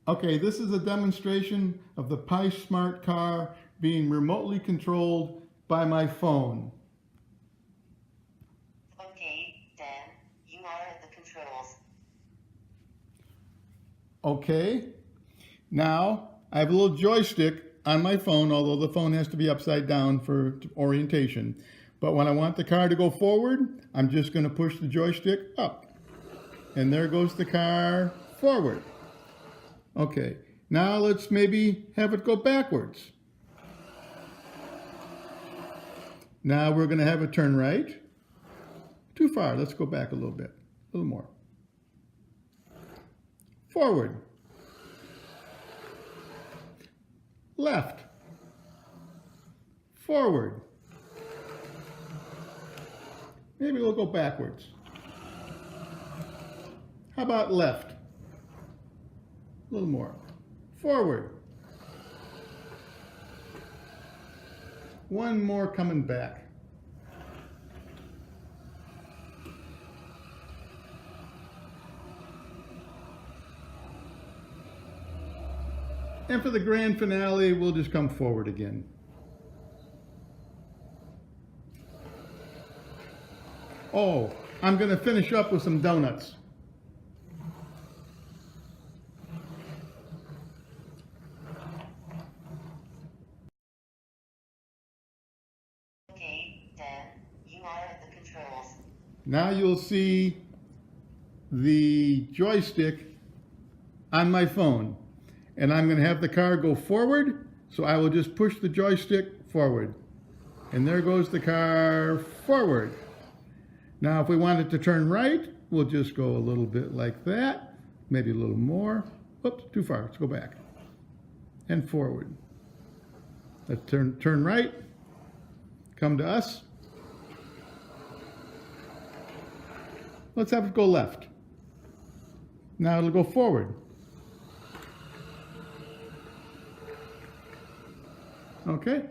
Okay, this is a demonstration of the PiSmart car being remotely controlled by my phone. Okay, Dan, you are at the controls. Okay, now I have a little joystick on my phone, although the phone has to be upside down for orientation. But when I want the car to go forward, I'm just going to push the joystick up. And there goes the car forward. Okay, now let's maybe have it go backwards. Now we're going to have it turn right. Too far, let's go back a little bit, a little more. Forward. Left. Forward. Maybe we'll go backwards. How about left? A little more. Forward. One more coming back. And for the grand finale, we'll just come forward again. Oh, I'm going to finish up with some donuts. Okay, Dan, you are at the controls. Now you'll see the joystick on my phone. And I'm going to have the car go forward, so I will just push the joystick forward. And there goes the car forward. Now if we want it to turn right, we'll just go a little bit like that, maybe a little more. Oops, too far, let's go back. And forward. Let's turn right, come to us. Let's have it go left. Now it'll go forward. Okay,